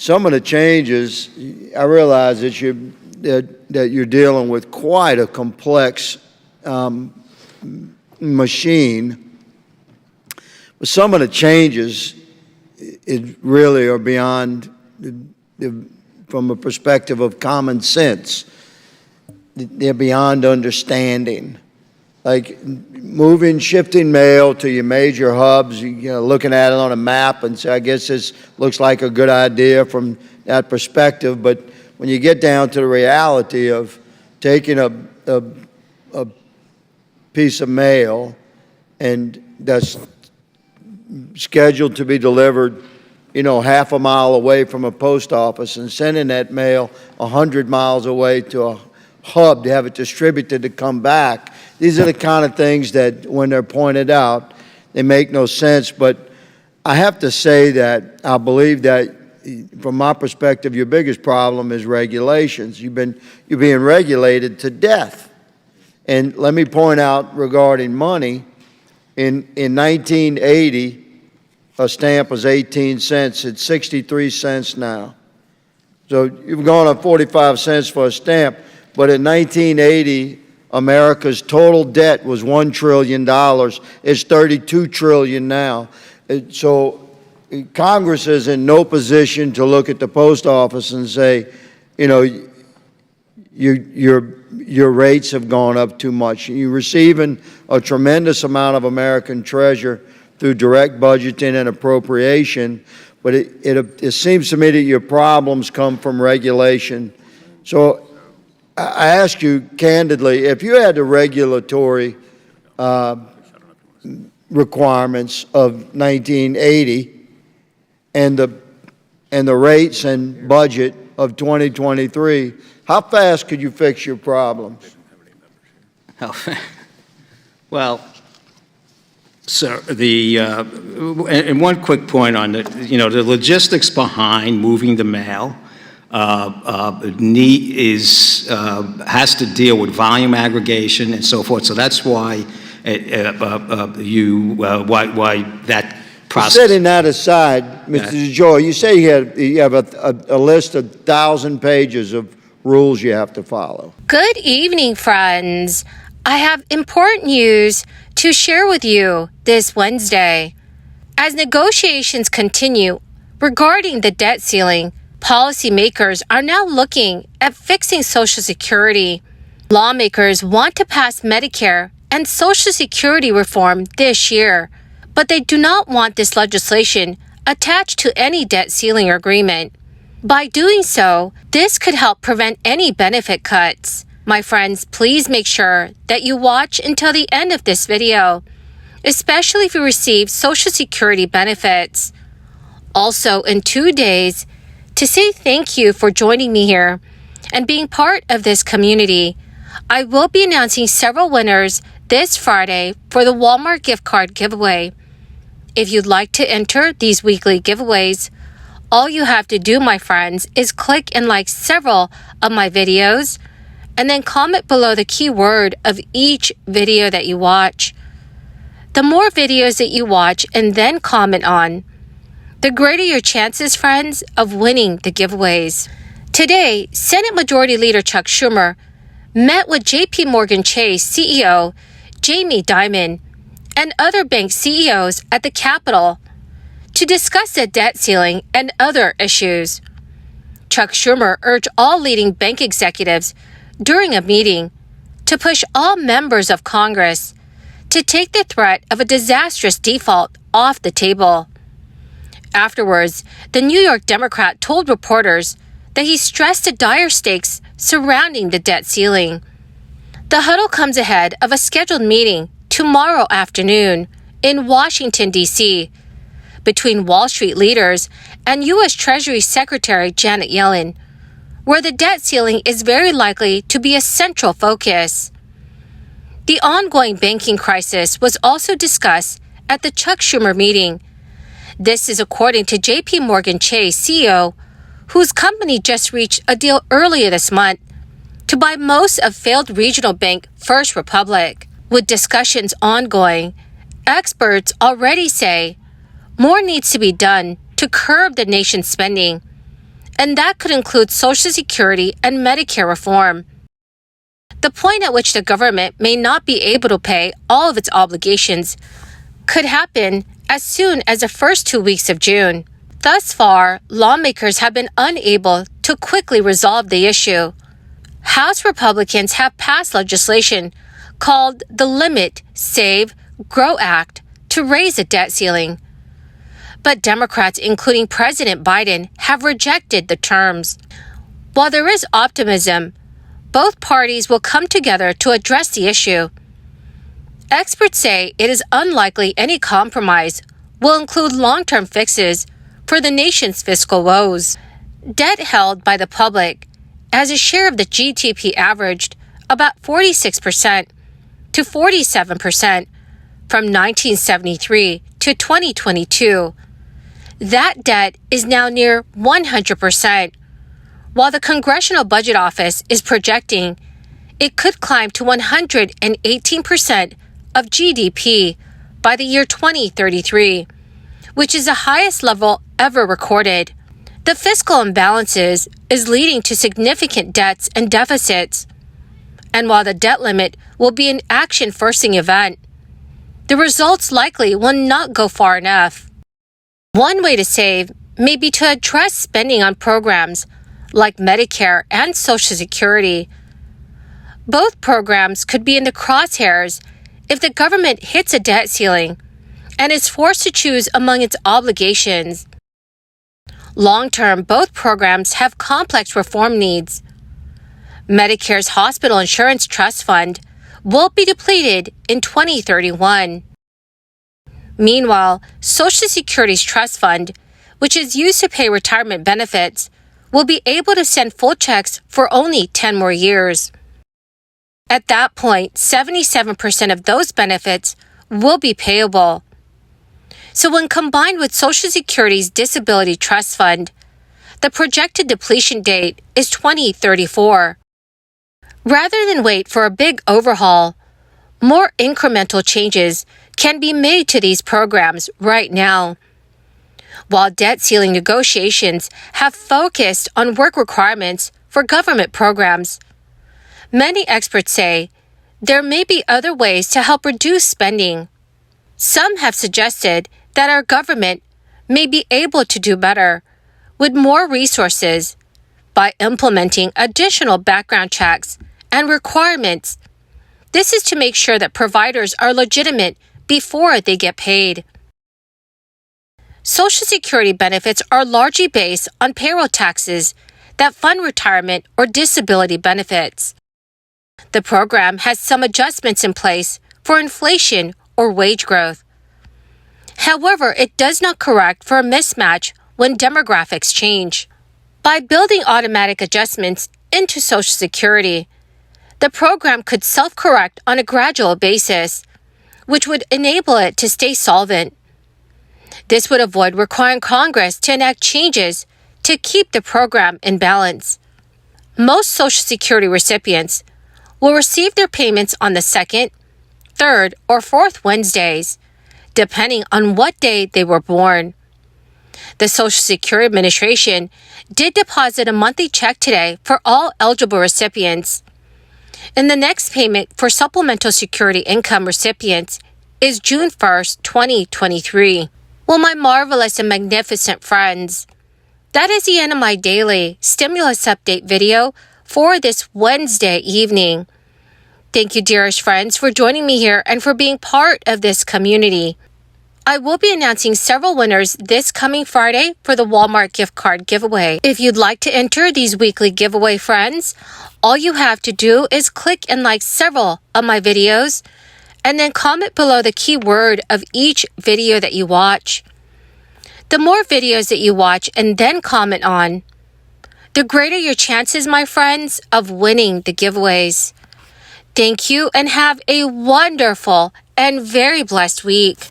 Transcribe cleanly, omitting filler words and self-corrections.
some of the changes, I realize that you're dealing with quite a complex machine, but some of the changes really are beyond, from a perspective of common sense, they're beyond understanding. Like shifting mail to your major hubs, looking at it on a map and say, I guess this looks like a good idea from that perspective. But when you get down to the reality of taking a piece of mail and that's scheduled to be delivered, half a mile away from a post office and sending that mail 100 miles away to a hub to have it distributed to come back. These are the kind of things that, when they're pointed out, they make no sense. But I have to say that I believe that, from my perspective, your biggest problem is regulations. You're being regulated to death. And let me point out regarding money, in 1980, a stamp was 18 cents. It's 63 cents now. So you've gone up 45 cents for a stamp. But in 1980, America's total debt was $1 trillion. It's $32 trillion now. So Congress is in no position to look at the post office and say, your rates have gone up too much. You're receiving a tremendous amount of American treasure through direct budgeting and appropriation, but it seems to me that your problems come from regulation. So I ask you candidly, if you had the regulatory requirements of 1980 and the rates and budget of 2023, how fast could you fix your problems? Well, sir, and one quick point on the logistics behind moving the mail. Has to deal with volume aggregation and so forth. So that's why why that process. Setting that aside, Mr. DeJoy, you say you have a list of 1,000 pages of rules you have to follow. Good evening, friends. I have important news to share with you this Wednesday. As negotiations continue regarding the debt ceiling, policymakers are now looking at fixing Social Security. Lawmakers want to pass Medicare and Social Security reform this year, but they do not want this legislation attached to any debt ceiling agreement. By doing so, this could help prevent any benefit cuts. My friends, please make sure that you watch until the end of this video, especially if you receive Social Security benefits. Also, in 2 days, to say thank you for joining me here and being part of this community, I will be announcing several winners this Friday for the Walmart gift card giveaway. If you'd like to enter these weekly giveaways, all you have to do, my friends, is click and like several of my videos and then comment below the keyword of each video that you watch. The more videos that you watch and then comment on, the greater your chances, friends, of winning the giveaways. Today, Senate Majority Leader Chuck Schumer met with J.P. Morgan Chase CEO Jamie Dimon and other bank CEOs at the Capitol to discuss the debt ceiling and other issues. Chuck Schumer urged all leading bank executives during a meeting to push all members of Congress to take the threat of a disastrous default off the table. Afterwards, the New York Democrat told reporters that he stressed the dire stakes surrounding the debt ceiling. The huddle comes ahead of a scheduled meeting tomorrow afternoon in Washington, D.C., between Wall Street leaders and U.S. Treasury Secretary Janet Yellen, where the debt ceiling is very likely to be a central focus. The ongoing banking crisis was also discussed at the Chuck Schumer meeting. This is according to J.P. Morgan Chase CEO, whose company just reached a deal earlier this month to buy most of failed regional bank First Republic. With discussions ongoing, experts already say more needs to be done to curb the nation's spending, and that could include Social Security and Medicare reform. The point at which the government may not be able to pay all of its obligations could happen as soon as the first 2 weeks of June. Thus far, lawmakers have been unable to quickly resolve the issue. House Republicans have passed legislation called the Limit, Save, Grow Act to raise the debt ceiling. But Democrats, including President Biden, have rejected the terms. While there is optimism, both parties will come together to address the issue. Experts say it is unlikely any compromise will include long-term fixes for the nation's fiscal woes. Debt held by the public as a share of the GDP averaged about 46% to 47% from 1973 to 2022. That debt is now near 100%, while the Congressional Budget Office is projecting it could climb to 118% of GDP by the year 2033, which is the highest level ever recorded. The fiscal imbalances is leading to significant debts and deficits. And while the debt limit will be an action-forcing event, the results likely will not go far enough. One way to save may be to address spending on programs like Medicare and Social Security. Both programs could be in the crosshairs if the government hits a debt ceiling and is forced to choose among its obligations. Long-term, both programs have complex reform needs. Medicare's Hospital Insurance Trust Fund will be depleted in 2031. Meanwhile, Social Security's trust fund, which is used to pay retirement benefits, will be able to send full checks for only 10 more years. At that point, 77% of those benefits will be payable. So when combined with Social Security's Disability Trust Fund, the projected depletion date is 2034. Rather than wait for a big overhaul, more incremental changes can be made to these programs right now. While debt ceiling negotiations have focused on work requirements for government programs, many experts say there may be other ways to help reduce spending. Some have suggested that our government may be able to do better with more resources by implementing additional background checks and requirements. This is to make sure that providers are legitimate before they get paid. Social Security benefits are largely based on payroll taxes that fund retirement or disability benefits. The program has some adjustments in place for inflation or wage growth. However, it does not correct for a mismatch when demographics change. By building automatic adjustments into Social Security, the program could self-correct on a gradual basis, which would enable it to stay solvent. This would avoid requiring Congress to enact changes to keep the program in balance. Most Social Security recipients will receive their payments on the second, third, or fourth Wednesdays, depending on what day they were born. The Social Security Administration did deposit a monthly check today for all eligible recipients. And the next payment for Supplemental Security Income recipients is June 1st, 2023. Well, my marvelous and magnificent friends, that is the end of my daily stimulus update video for this Wednesday evening. Thank you, dearest friends, for joining me here and for being part of this community. I will be announcing several winners this coming Friday for the Walmart gift card giveaway. If you'd like to enter these weekly giveaway, friends, all you have to do is click and like several of my videos and then comment below the keyword of each video that you watch. The more videos that you watch and then comment on, the greater your chances, my friends, of winning the giveaways. Thank you and have a wonderful and very blessed week.